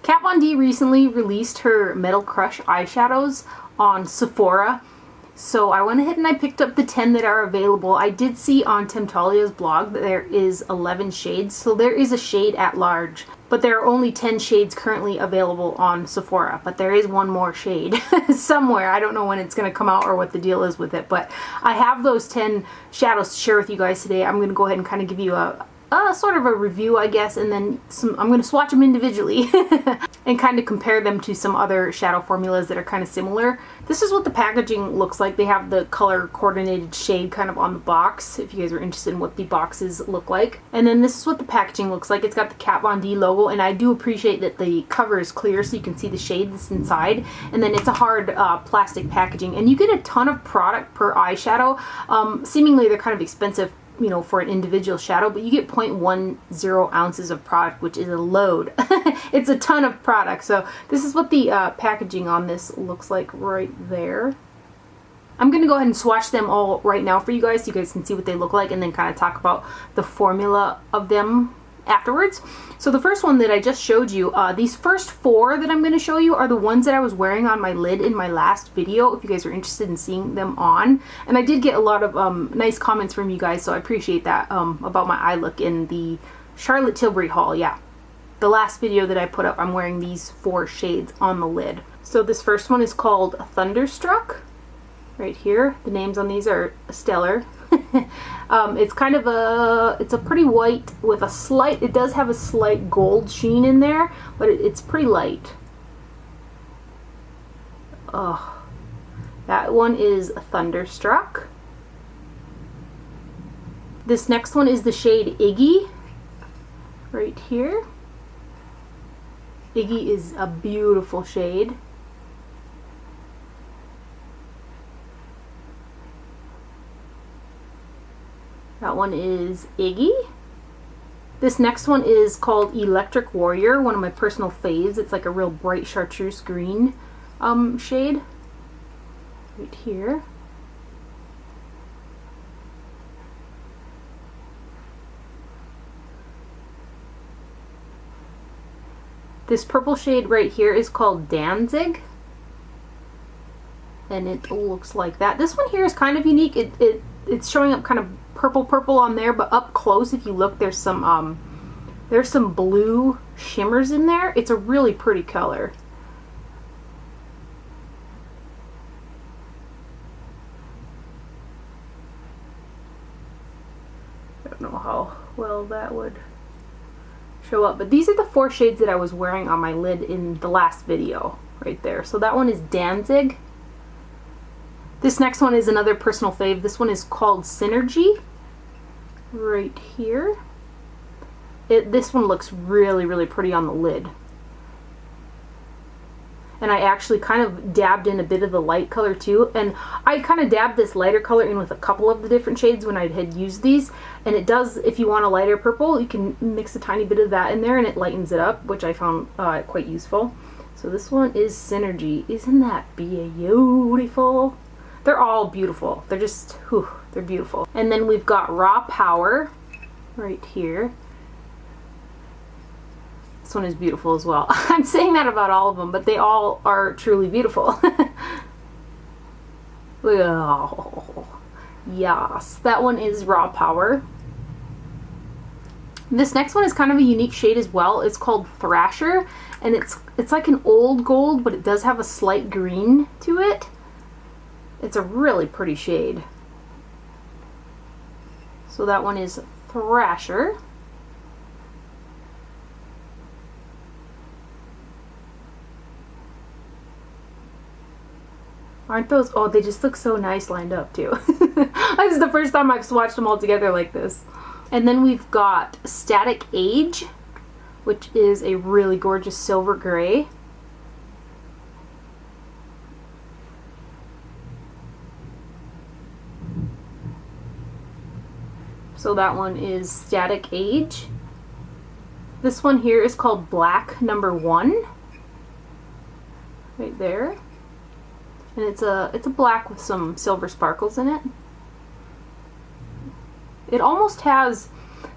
Kat Von D recently released her Metal Crush eyeshadows on Sephora. So I went ahead and I picked up the 10 that are available. I did see on Temptalia's blog that there is 11 shades, so there is a shade at large. But there are only 10 shades currently available on Sephora. But there is one more shade somewhere. I don't know when it's going to come out or what the deal is with it. But I have those 10 shadows to share with you guys today. I'm going to go ahead and kind of give you a sort of a review, I guess, and then I'm going to swatch them individually and kind of compare them to some other shadow formulas that are kind of similar. This is what the packaging looks like. They have the color coordinated shade kind of on the box, if you guys are interested in what the boxes look like. And then this is what the packaging looks like. It's got the Kat Von D logo, and I do appreciate that the cover is clear so you can see the shade that's inside. And then it's a hard plastic packaging, and you get a ton of product per eyeshadow. Seemingly they're kind of expensive, you know, for an individual shadow, but you get 0.10 ounces of product, which is a load. It's a ton of product. So this is what the packaging on this looks like right there. I'm going to go ahead and swatch them all right now for you guys so you guys can see what they look like, and then kind of talk about the formula of them afterwards. So the first one that I just showed you, these first 4 that I'm going to show you are the ones that I was wearing on my lid in my last video, if you guys are interested in seeing them on. And I did get a lot of nice comments from you guys, so I appreciate that, about my eye look in the Charlotte Tilbury haul. Yeah, the last video that I put up, I'm wearing these 4 shades on the lid. So this first one is called Thunderstruck. Right here, the names on these are stellar. It's kind of it's a pretty white with a slight, it does have a slight gold sheen in there, but it's pretty light. Oh, that one is Thunderstruck. This next one is the shade Iggy, right here. Iggy is a beautiful shade. That one is Iggy. This next one is called Electric Warrior, one of my personal faves. It's like a real bright chartreuse green shade. Right here. This purple shade right here is called Danzig. And it looks like that. This one here is kind of unique. It's showing up kind of purple on there, but up close, if you look, there's some blue shimmers in there. It's a really pretty color. I don't know how well that would show up, but these are the 4 shades that I was wearing on my lid in the last video right there. So that one is Danzig. This next one is another personal fave. This one is called Synergy, right here. This one looks really, really pretty on the lid. And I actually kind of dabbed in a bit of the light color too. And I kind of dabbed this lighter color in with a couple of the different shades when I had used these. And it does, if you want a lighter purple, you can mix a tiny bit of that in there and it lightens it up, which I found quite useful. So this one is Synergy. Isn't that beautiful? They're all beautiful. They're just, whew, they're beautiful. And then we've got Raw Power right here. This one is beautiful as well. I'm saying that about all of them, but they all are truly beautiful. Oh, yes, that one is Raw Power. This next one is kind of a unique shade as well. It's called Thrasher, and it's like an old gold, but it does have a slight green to it. It's a really pretty shade. So that one is Thrasher. Aren't those, oh, they just look so nice lined up too. This is the first time I've swatched them all together like this. And then we've got Static Age, which is a really gorgeous silver gray. So that one is Static Age. This one here is called Black Number 1. Right there. And it's a black with some silver sparkles in it. It almost has,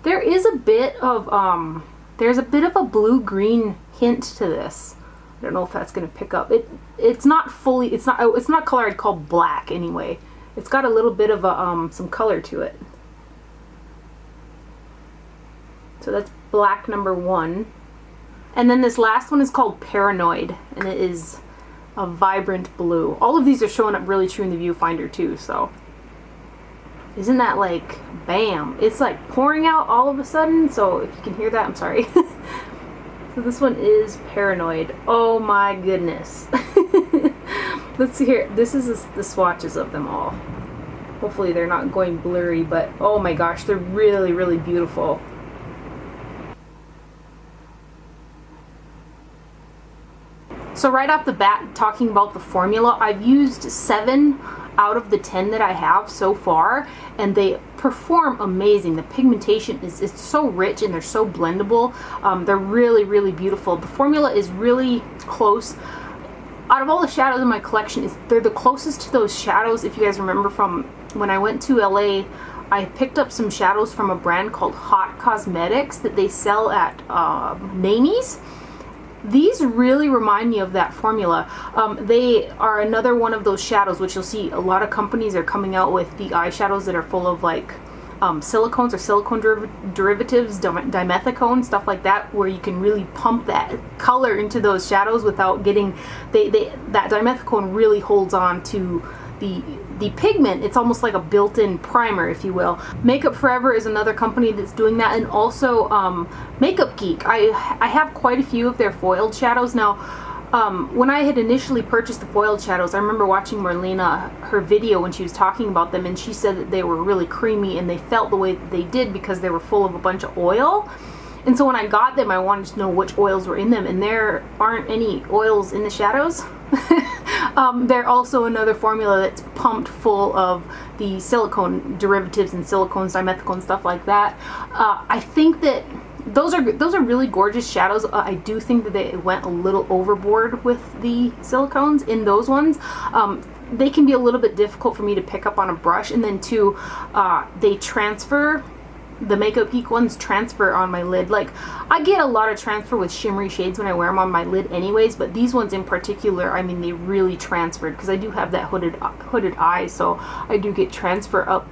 there is a bit of There's a bit of a blue-green hint to this. I don't know if that's going to pick up. It's not fully, it's not color I'd call black anyway. It's got a little bit of a, some color to it. So that's black number 1. And then this last one is called Paranoid, and it is a vibrant blue. All of these are showing up really true in the viewfinder too, so. Isn't that like, bam. It's like pouring out all of a sudden, so if you can hear that, I'm sorry. So this one is Paranoid. Oh my goodness. Let's see here. This is the swatches of them all. Hopefully they're not going blurry, but oh my gosh, they're really, really beautiful. So right off the bat, talking about the formula, I've used 7 out of the 10 that I have so far, and they perform amazing. The pigmentation is so rich and they're so blendable. They're really, really beautiful. The formula is really close. Out of all the shadows in my collection, they're the closest to those shadows. If you guys remember from when I went to LA, I picked up some shadows from a brand called Hot Cosmetics that they sell at Nanny's. These really remind me of that formula. They are another one of those shadows, which you'll see a lot of companies are coming out with the eyeshadows that are full of like silicones or silicone derivatives, dimethicone, stuff like that, where you can really pump that color into those shadows without getting, that dimethicone really holds on to the pigment. It's almost like a built-in primer, if you will. Makeup Forever is another company that's doing that, and also Makeup Geek. I have quite a few of their foiled shadows. Now, when I had initially purchased the foiled shadows, I remember watching Marlena, her video when she was talking about them, and she said that they were really creamy and they felt the way that they did because they were full of a bunch of oil. And so when I got them, I wanted to know which oils were in them, and there aren't any oils in the shadows. They're also another formula that's pumped full of the silicone derivatives and silicones, dimethicone, stuff like that. I think that those are really gorgeous shadows. I do think that they went a little overboard with the silicones in those ones. They can be a little bit difficult for me to pick up on a brush, and then too, they transfer. The Makeup Geek ones transfer on my lid. Like, I get a lot of transfer with shimmery shades when I wear them on my lid anyways, but these ones in particular, I mean, they really transferred because I do have that hooded eye, so I do get transfer up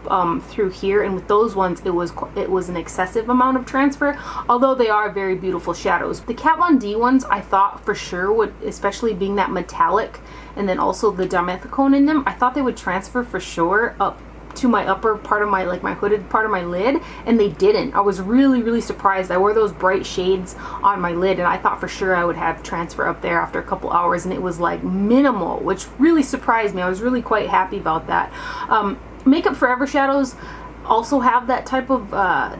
through here, and with those ones it was an excessive amount of transfer, although they are very beautiful shadows. The Kat Von D ones I thought for sure would, especially being that metallic and then also the dimethicone in them, I thought they would transfer for sure up to my upper part of my, like my hooded part of my lid, and they didn't. I was really, really surprised. I wore those bright shades on my lid and I thought for sure I would have transfer up there after a couple hours, and it was like minimal, which really surprised me. I was really quite happy about that. Makeup Forever shadows also have that type of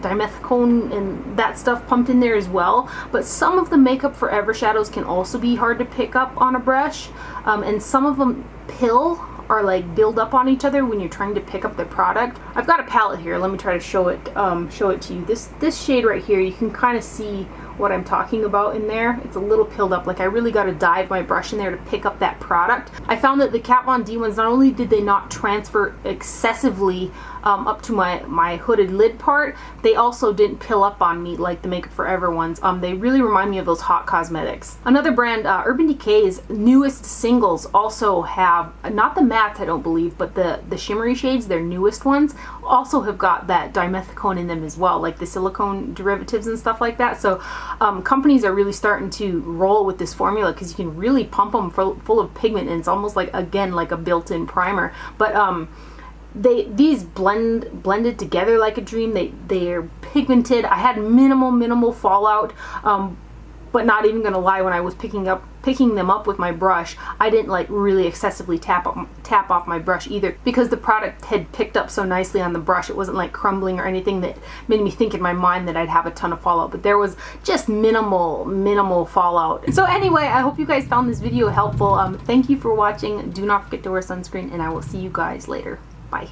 dimethicone and that stuff pumped in there as well, but some of the Makeup Forever shadows can also be hard to pick up on a brush, and some of them or like build up on each other when you're trying to pick up the product. I've got a palette here. Let me try to show it to you. This shade right here, you can kind of see what I'm talking about in there. It's a little pilled up. Like, I really got to dive my brush in there to pick up that product. I found that the Kat Von D ones, not only did they not transfer excessively up to my hooded lid part, they also didn't pill up on me like the Makeup Forever ones. They really remind me of those Hot Cosmetics. Another brand, Urban Decay's newest singles also have, not the mattes I don't believe, but the shimmery shades, their newest ones, also have got that dimethicone in them as well, like the silicone derivatives and stuff like that. So companies are really starting to roll with this formula because you can really pump them full of pigment, and it's almost like, again, like a built-in primer. But these blended together like a dream. They're pigmented. I had minimal fallout, but not even gonna lie, when I was picking them up with my brush, I didn't like really excessively tap off my brush either, because the product had picked up so nicely on the brush. It wasn't like crumbling or anything that made me think in my mind that I'd have a ton of fallout, but there was just minimal fallout. So anyway, I hope you guys found this video helpful. Thank you for watching. Do not forget to wear sunscreen, and I will see you guys later. Bye.